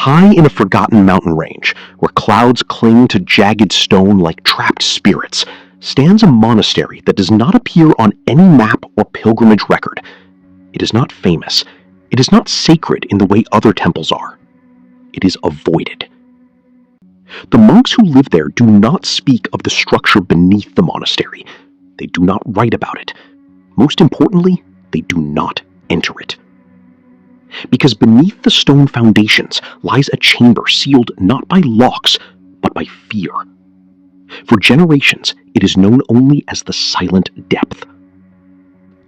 High in a forgotten mountain range, where clouds cling to jagged stone like trapped spirits, stands a monastery that does not appear on any map or pilgrimage record. It is not famous. It is not sacred in the way other temples are. It is avoided. The monks who live there do not speak of the structure beneath the monastery. They do not write about it. Most importantly, they do not enter it. Because beneath the stone foundations lies a chamber sealed not by locks, but by fear. For generations, it is known only as the Silent Depth.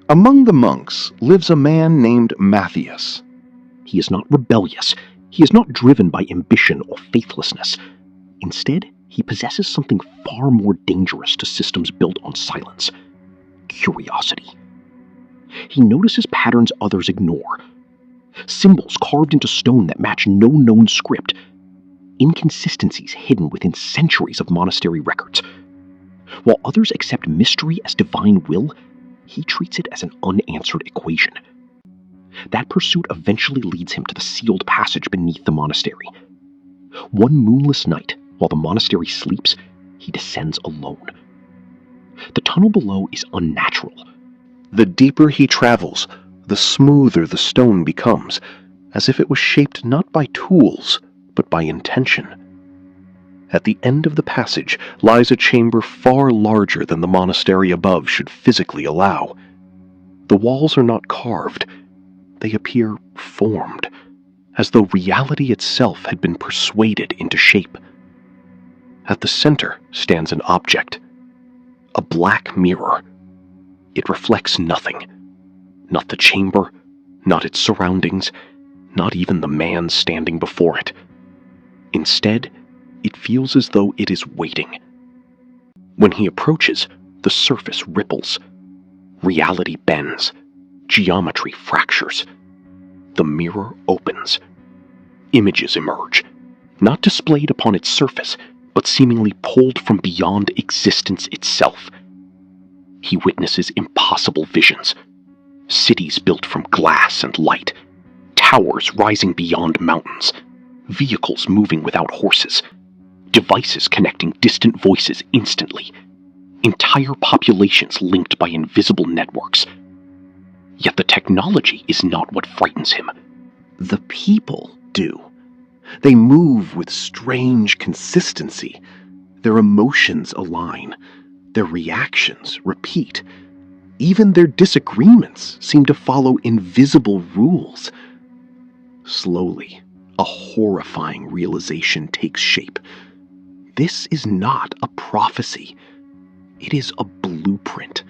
Among the monks lives a man named Matthias. He is not rebellious. He is not driven by ambition or faithlessness. Instead, he possesses something far more dangerous to systems built on silence: curiosity. He notices patterns others ignore. Symbols carved into stone that match no known script. Inconsistencies hidden within centuries of monastery records. While others accept mystery as divine will, he treats it as an unanswered equation. That pursuit eventually leads him to the sealed passage beneath the monastery. One moonless night, while the monastery sleeps, he descends alone. The tunnel below is unnatural. The deeper he travels, the smoother the stone becomes, as if it was shaped not by tools, but by intention. At the end of the passage lies a chamber far larger than the monastery above should physically allow. The walls are not carved. They appear formed, as though reality itself had been persuaded into shape. At the center stands an object, a black mirror. It reflects nothing. Not the chamber, not its surroundings, not even the man standing before it. Instead, it feels as though it is waiting. When he approaches, the surface ripples. Reality bends. Geometry fractures. The mirror opens. Images emerge, not displayed upon its surface, but seemingly pulled from beyond existence itself. He witnesses impossible visions. Cities built from glass and light. Towers rising beyond mountains. Vehicles moving without horses. Devices connecting distant voices instantly. Entire populations linked by invisible networks. Yet the technology is not what frightens him. The people do. They move with strange consistency. Their emotions align. Their reactions repeat. Even their disagreements seem to follow invisible rules. Slowly, a horrifying realization takes shape. This is not a prophecy. It is a blueprint.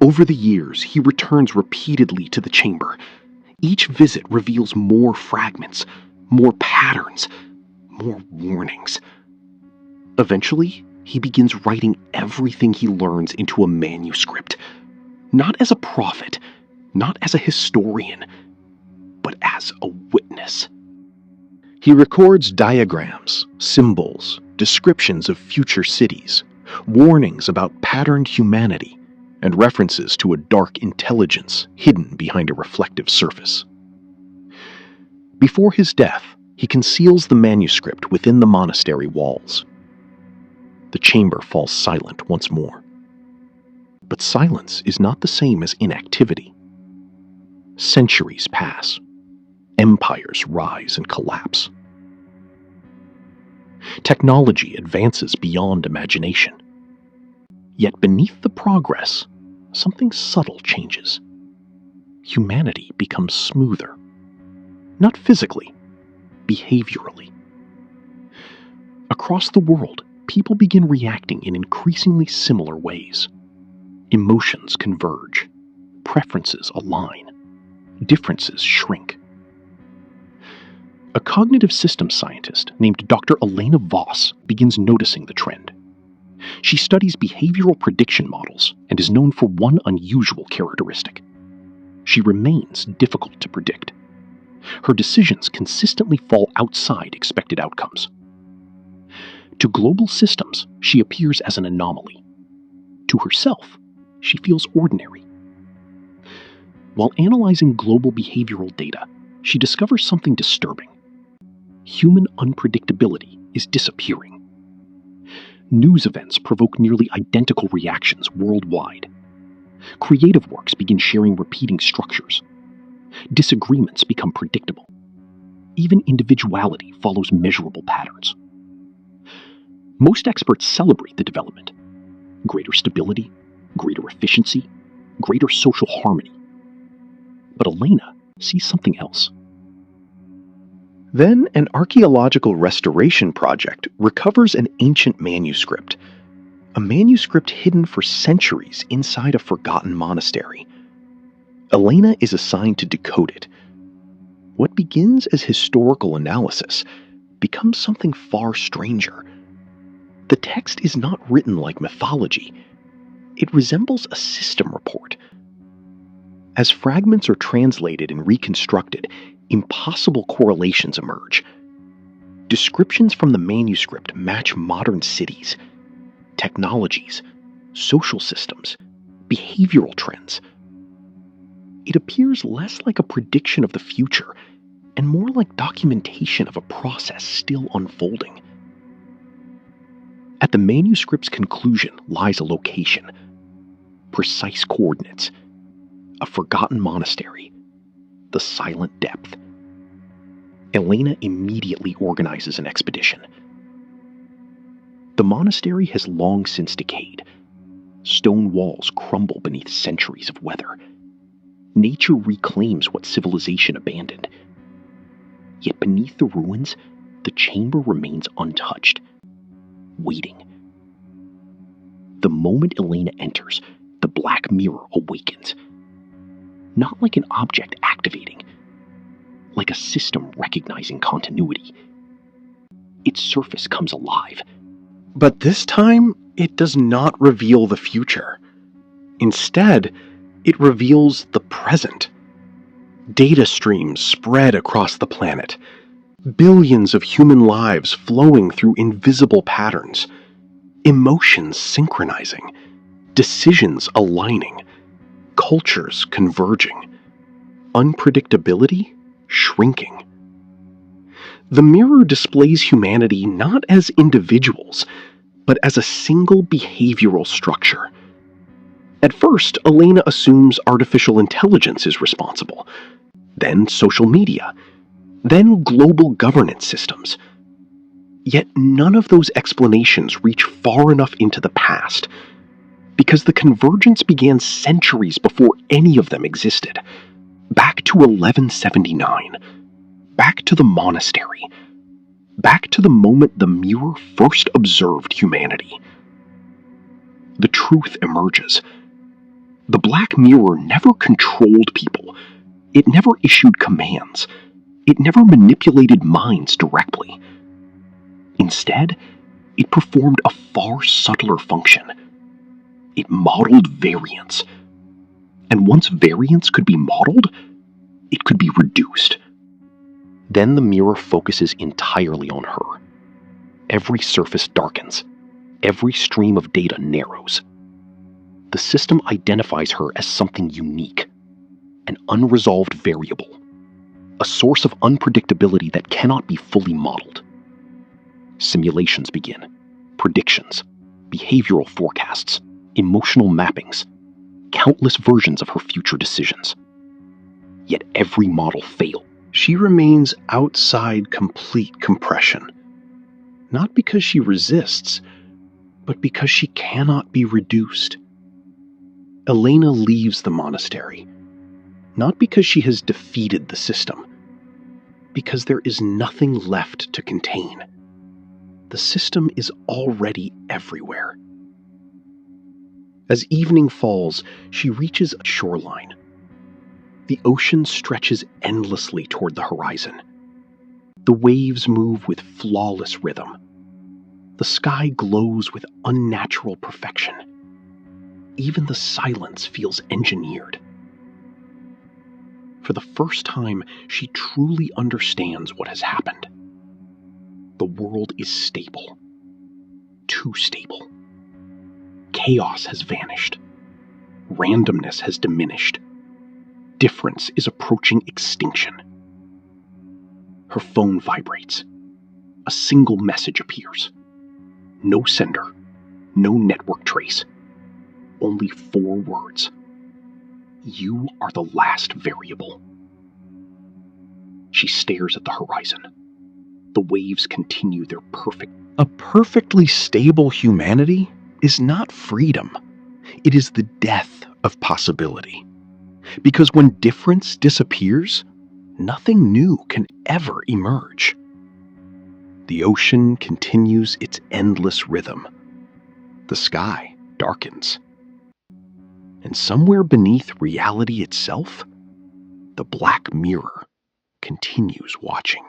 Over the years, he returns repeatedly to the chamber. Each visit reveals more fragments, more patterns, more warnings. Eventually, he begins writing everything he learns into a manuscript. Not as a prophet, not as a historian, but as a witness. He records diagrams, symbols, descriptions of future cities, warnings about patterned humanity, and references to a dark intelligence hidden behind a reflective surface. Before his death, he conceals the manuscript within the monastery walls. The chamber falls silent once more. But silence is not the same as inactivity. Centuries pass. Empires rise and collapse. Technology advances beyond imagination. Yet beneath the progress, something subtle changes. Humanity becomes smoother. Not physically, behaviorally. Across the world, people begin reacting in increasingly similar ways. Emotions converge. Preferences align. Differences shrink. A cognitive systems scientist named Dr. Elena Voss begins noticing the trend. She studies behavioral prediction models and is known for one unusual characteristic. She remains difficult to predict. Her decisions consistently fall outside expected outcomes. To global systems, she appears as an anomaly. To herself, she feels ordinary. While analyzing global behavioral data, she discovers something disturbing. human unpredictability is disappearing. News events provoke nearly identical reactions worldwide. Creative works begin sharing repeating structures. Disagreements become predictable. Even individuality follows measurable patterns. Most experts celebrate the development. Greater stability, greater efficiency, greater social harmony. But Elena sees something else. Then an archaeological restoration project recovers an ancient manuscript, a manuscript hidden for centuries inside a forgotten monastery. Elena is assigned to decode it. What begins as historical analysis becomes something far stranger. The text is not written like mythology. It resembles a system report. As fragments are translated and reconstructed, impossible correlations emerge. Descriptions from the manuscript match modern cities, technologies, social systems, behavioral trends. It appears less like a prediction of the future and more like documentation of a process still unfolding. At the manuscript's conclusion lies a location, precise coordinates, a forgotten monastery, the silent depth. Elena immediately organizes an expedition. The monastery has long since decayed. Stone walls crumble beneath centuries of weather. Nature reclaims what civilization abandoned. Yet beneath the ruins, the chamber remains untouched, waiting. The moment Elena enters, the black mirror awakens. Not like an object activating, like a system recognizing continuity. Its surface comes alive. But this time, it does not reveal the future. Instead, it reveals the present. Data streams spread across the planet. Billions of human lives flowing through invisible patterns. Emotions synchronizing. Decisions aligning. Cultures converging. Unpredictability shrinking. The mirror displays humanity not as individuals, but as a single behavioral structure. At first, Elena assumes artificial intelligence is responsible, then social media, then global governance systems. Yet none of those explanations reach far enough into the past, because the convergence began centuries before any of them existed. Back to 1179, back to the monastery, back to the moment the mirror first observed humanity. The truth emerges. The Black Mirror never controlled people. It never issued commands. It never manipulated minds directly. Instead, it performed a far subtler function. It modeled variance. And once variance could be modeled, it could be reduced. Then the mirror focuses entirely on her. Every surface darkens. Every stream of data narrows. The system identifies her as something unique, an unresolved variable, a source of unpredictability that cannot be fully modeled. Simulations begin, predictions, behavioral forecasts, emotional mappings, countless versions of her future decisions. Yet every model failed. She remains outside complete compression, not because she resists, but because she cannot be reduced. Elena leaves the monastery, not because she has defeated the system, because there is nothing left to contain. The system is already everywhere. As evening falls, she reaches a shoreline. The ocean stretches endlessly toward the horizon. The waves move with flawless rhythm. The sky glows with unnatural perfection. Even the silence feels engineered. For the first time, she truly understands what has happened. The world is stable. Too stable. Chaos has vanished. Randomness has diminished. Difference is approaching extinction. Her phone vibrates. A single message appears. No sender, no network trace. Only 4 words. You are the last variable. She stares at the horizon. The waves continue their perfect. A perfectly stable humanity is not freedom. It is the death of possibility. Because when difference disappears, nothing new can ever emerge. The ocean continues its endless rhythm. The sky darkens. And somewhere beneath reality itself, the black mirror continues watching.